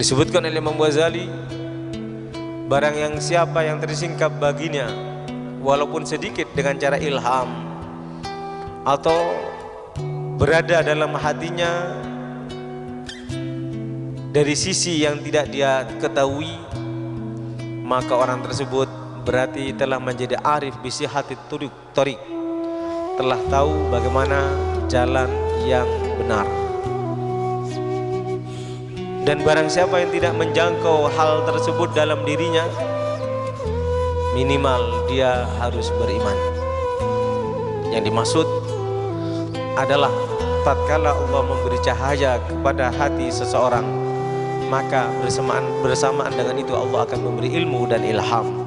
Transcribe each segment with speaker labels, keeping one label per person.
Speaker 1: Disebutkan oleh Imam Ghazali, barang yang siapa yang tersingkap baginya walaupun sedikit dengan cara ilham atau berada dalam hatinya dari sisi yang tidak dia ketahui, maka orang tersebut berarti telah menjadi arif bisihati tariq, telah tahu bagaimana jalan yang benar. Dan barang siapa yang tidak menjangkau hal tersebut dalam dirinya, minimal dia harus beriman. Yang dimaksud adalah tatkala Allah memberi cahaya kepada hati seseorang, maka bersamaan dengan itu Allah akan memberi ilmu dan ilham.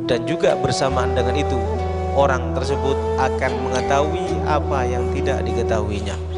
Speaker 1: Dan juga bersamaan dengan itu orang tersebut akan mengetahui apa yang tidak diketahuinya.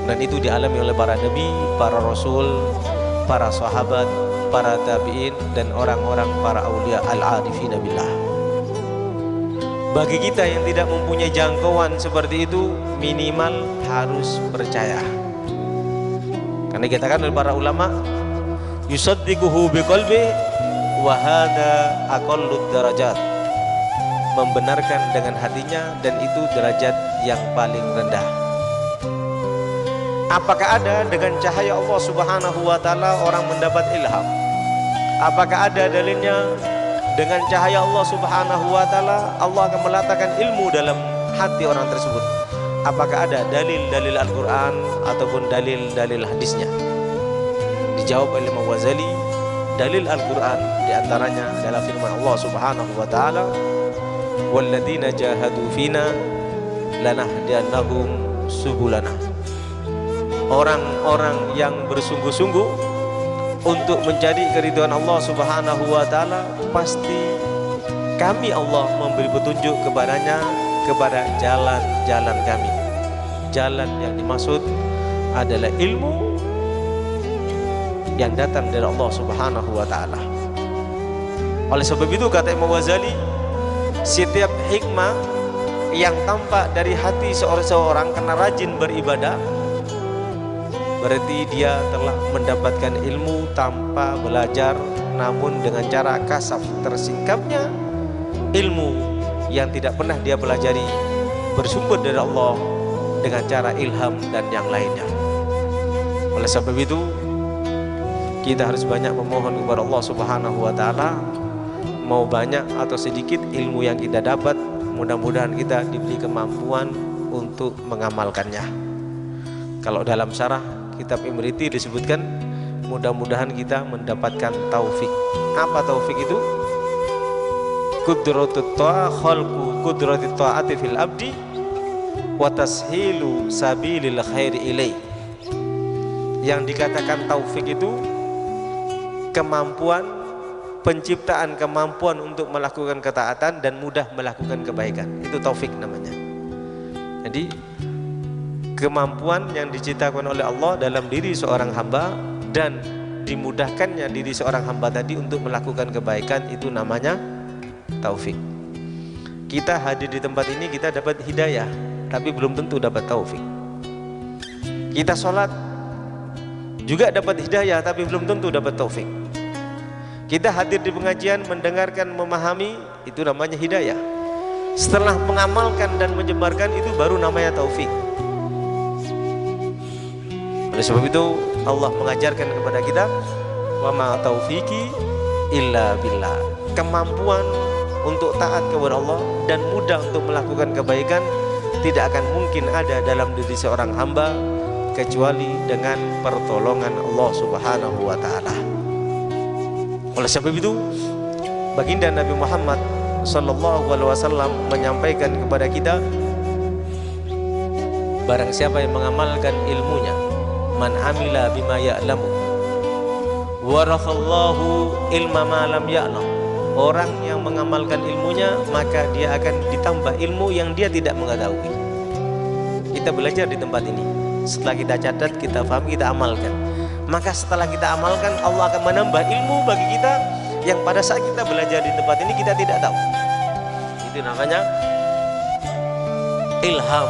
Speaker 1: Dan itu dialami oleh para nabi, para rasul, para sahabat, para tabi'in, dan orang-orang para aulia al-arifin billah. Bagi kita yang tidak mempunyai jangkauan seperti itu, minimal harus percaya. Karena dikatakan oleh para ulama, yusaddiquhu biqalbi wa hadza aqallud darajat, membenarkan dengan hatinya, dan itu derajat yang paling rendah. Apakah ada dengan cahaya Allah Subhanahu wa ta'ala orang mendapat ilham? Apakah ada dalilnya dengan cahaya Allah Subhanahu wa ta'ala Allah akan meletakkan ilmu dalam hati orang tersebut? Apakah ada dalil-dalil Al-Quran ataupun dalil-dalil hadisnya? Dijawab oleh Imam Ghazali, dalil Al-Quran diantaranya adalah firman Allah Subhanahu wa ta'ala, walladzina jahadu fina lanahdiyannahum subulana. Orang-orang yang bersungguh-sungguh untuk mencari keridhaan Allah Subhanahu wa ta'ala, pasti kami Allah memberi petunjuk kepadanya, kepada jalan-jalan kami. Jalan yang dimaksud adalah ilmu yang datang dari Allah Subhanahu wa ta'ala. Oleh sebab itu kata Imam Ghazali, setiap hikmah yang tampak dari hati seorang karena rajin beribadah, berarti dia telah mendapatkan ilmu tanpa belajar, namun dengan cara kasaf tersingkapnya ilmu yang tidak pernah dia pelajari bersumber dari Allah dengan cara ilham dan yang lainnya. Oleh sebab itu kita harus banyak memohon kepada Allah Subhanahu wa ta'ala, mau banyak atau sedikit ilmu yang kita dapat, mudah-mudahan kita diberi kemampuan untuk mengamalkannya. Kalau dalam syarah kitab Imriti disebutkan, mudah-mudahan kita mendapatkan taufik. Apa taufik itu? Qudratut ta'a khalqu qudratit ta'ati fil abdi wa tashilu sabilil khairi ilai. Yang dikatakan taufik itu kemampuan, penciptaan kemampuan untuk melakukan ketaatan dan mudah melakukan kebaikan. Itu taufik namanya. Jadi kemampuan yang diciptakan oleh Allah dalam diri seorang hamba dan dimudahkannya diri seorang hamba tadi untuk melakukan kebaikan, itu namanya taufik. Kita hadir di tempat ini kita dapat hidayah, tapi belum tentu dapat taufik. Kita sholat juga dapat hidayah, tapi belum tentu dapat taufik. Kita hadir di pengajian, mendengarkan, memahami, itu namanya hidayah. Setelah mengamalkan dan menyebarkan, itu baru namanya taufik. Oleh sebab itu Allah mengajarkan kepada kita, wa ma taufiqi illa billah. Kemampuan untuk taat kepada Allah dan mudah untuk melakukan kebaikan tidak akan mungkin ada dalam diri seorang hamba kecuali dengan pertolongan Allah Subhanahu wa ta'ala. Oleh sebab itu baginda Nabi Muhammad sallallahu alaihi wasallam menyampaikan kepada kita, barang siapa yang mengamalkan ilmunya, man amila bima ya'lamu warathallahu ilma ma lam ya'lam. Orang yang mengamalkan ilmunya, maka dia akan ditambah ilmu yang dia tidak mengetahui. Kita belajar di tempat ini, setelah kita catat, kita pahami, kita amalkan, maka setelah kita amalkan, Allah akan menambah ilmu bagi kita yang pada saat kita belajar di tempat ini kita tidak tahu. Itu namanya ilham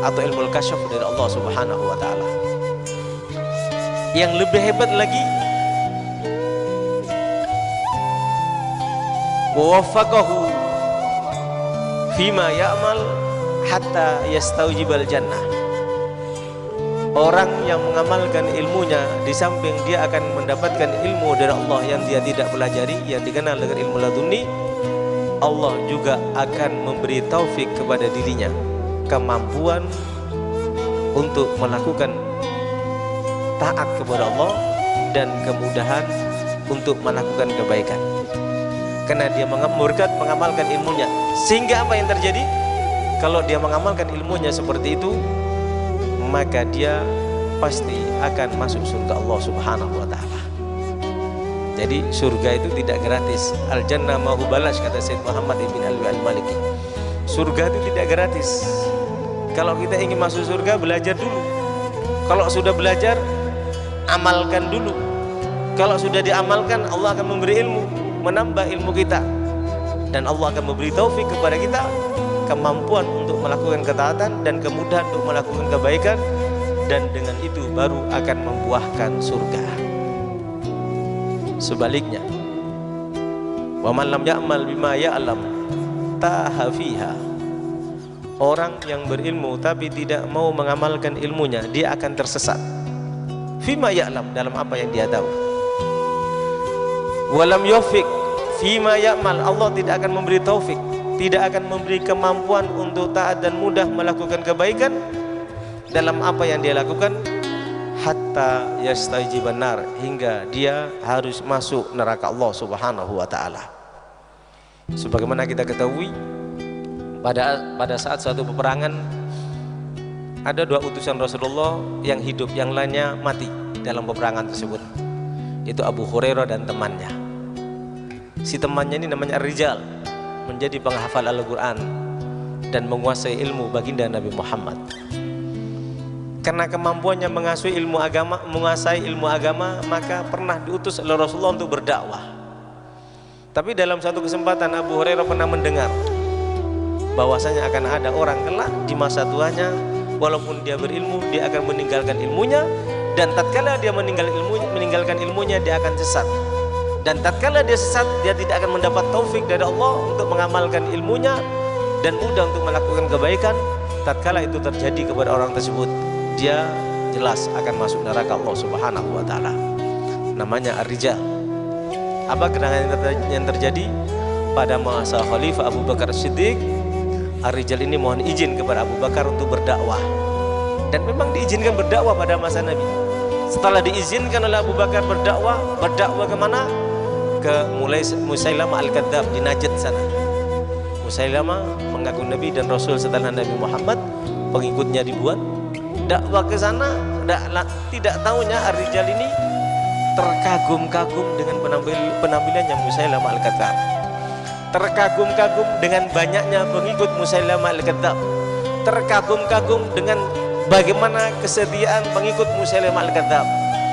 Speaker 1: atau ilmu kasyaf dari Allah Subhanahu wa ta'ala. Yang lebih hebat lagi, wa waffaqahu fima ya'mal hatta yastaujibal jannah. Orang yang mengamalkan ilmunya, di samping dia akan mendapatkan ilmu dari Allah yang dia tidak pelajari, yang dikenal dengan ilmu laduni, Allah juga akan memberi taufik kepada dirinya, kemampuan untuk melakukan taat kepada Allah dan kemudahan untuk melakukan kebaikan. Karena dia mengamalkan ilmunya. Sehingga apa yang terjadi? Kalau dia mengamalkan ilmunya seperti itu, maka dia pasti akan masuk surga Allah Subhanahu wa ta'ala. Jadi surga itu tidak gratis. Al-jannah ma hubalas, kata Sayyid Muhammad ibn Alwi al-Maliki. Surga itu tidak gratis. Kalau kita ingin masuk surga, belajar dulu. Kalau sudah belajar, amalkan dulu. Kalau sudah diamalkan, Allah akan memberi ilmu, menambah ilmu kita, dan Allah akan memberi taufik kepada kita, kemampuan untuk melakukan ketaatan dan kemudahan untuk melakukan kebaikan, dan dengan itu baru akan membuahkan surga. Sebaliknya, wa man lam ya'mal bima ya'lam taha fiha. Orang yang berilmu tapi tidak mau mengamalkan ilmunya, dia akan tersesat. Fima ya'lam, dalam apa yang dia tahu. Walam yufiq fima ya'mal, Allah tidak akan memberi taufik, tidak akan memberi kemampuan untuk taat dan mudah melakukan kebaikan dalam apa yang dia lakukan, hatta yastajiban nar, hingga dia harus masuk neraka Allah Subhanahu wa ta'ala. Sebagaimana kita ketahui, pada saat suatu peperangan ada dua utusan Rasulullah yang hidup, yang lainnya mati dalam peperangan tersebut. Itu Abu Hurairah dan temannya. Si temannya ini namanya Ar-Rijal, menjadi penghafal Al-Quran dan menguasai ilmu baginda Nabi Muhammad. Karena kemampuannya menguasai ilmu agama, maka pernah diutus oleh Rasulullah untuk berdakwah. Tapi dalam satu kesempatan Abu Hurairah pernah mendengar bahwasanya akan ada orang kelak di masa tuanya, walaupun dia berilmu, dia akan meninggalkan ilmunya, dan tatkala dia meninggalkan ilmunya, dia akan sesat. Dan tatkala dia sesat, dia tidak akan mendapat taufik dari Allah untuk mengamalkan ilmunya dan mudah untuk melakukan kebaikan. Tatkala itu terjadi kepada orang tersebut, dia jelas akan masuk neraka Allah Subhanahu wa ta'ala. Namanya Ar-Rijal. Apa gerangan yang terjadi pada masa Khalifah Abu Bakar Siddiq? Ar-Rijal ini mohon izin kepada Abu Bakar untuk berdakwah, dan memang diizinkan berdakwah pada masa Nabi. Setelah diizinkan oleh Abu Bakar berdakwah kemana? Ke Musailamah Al-Kadzab di Najd sana. Musailamah mengaku Nabi dan Rasul setelah Nabi Muhammad, pengikutnya dibuat. Dakwah ke sana, tidak tahunya Ar-Rijal ini terkagum-kagum dengan penampilannya Musailamah Al-Kadzab, terkagum-kagum dengan banyaknya pengikut Musailamah Al-Kadzab, terkagum-kagum dengan bagaimana kesetiaan pengikut Musailamah Al-Kadzab,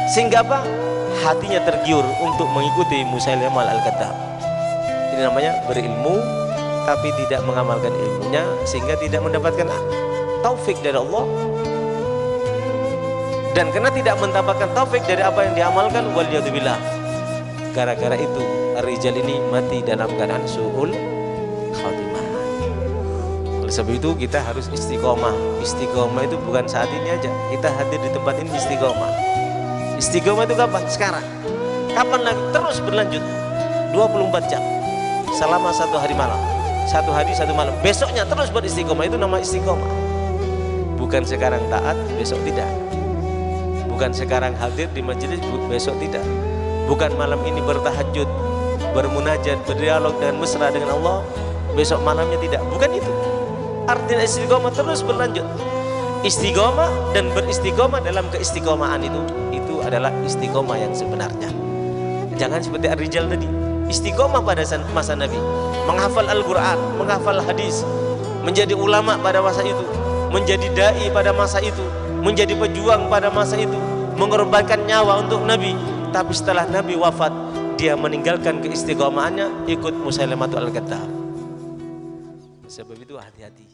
Speaker 1: sehingga apa? Hatinya tergiur untuk mengikuti Musailamah Al-Kadzab. Ini namanya berilmu tapi tidak mengamalkan ilmunya, sehingga tidak mendapatkan taufik dari Allah. Dan karena tidak mendapatkan taufik dari apa yang diamalkan, waliyadzubillah, gara-gara itu Ar-Rijal ini mati dalam keadaan su'ul khatimah. Oleh sebab itu kita harus istiqomah. Istiqomah itu bukan saat ini aja kita hadir di tempat ini istiqomah. Istiqomah itu kapan? Sekarang. Kapan lagi? Terus berlanjut 24 jam selama satu hari malam, satu hari satu malam. Besoknya terus beristiqomah, itu nama istiqomah. Bukan sekarang taat, besok tidak. Bukan sekarang hadir di majelis, besok tidak. Bukan malam ini bertahajud, bermunajat, berdialog dan mesra dengan Allah, besok malamnya tidak. Bukan itu. Artinya istiqomah terus berlanjut. Istiqomah dan beristiqomah dalam keistiqomahan itu adalah istiqomah yang sebenarnya. Jangan seperti Ar-Rijal tadi, istiqomah pada masa Nabi, menghafal Al-Quran, menghafal hadis, menjadi ulama pada masa itu, menjadi dai pada masa itu, menjadi pejuang pada masa itu, mengorbankan nyawa untuk Nabi. Tapi setelah Nabi wafat, dia meninggalkan keistiqomahannya, ikut Musailamah Al-Kadzab. Sebab itu hati-hati.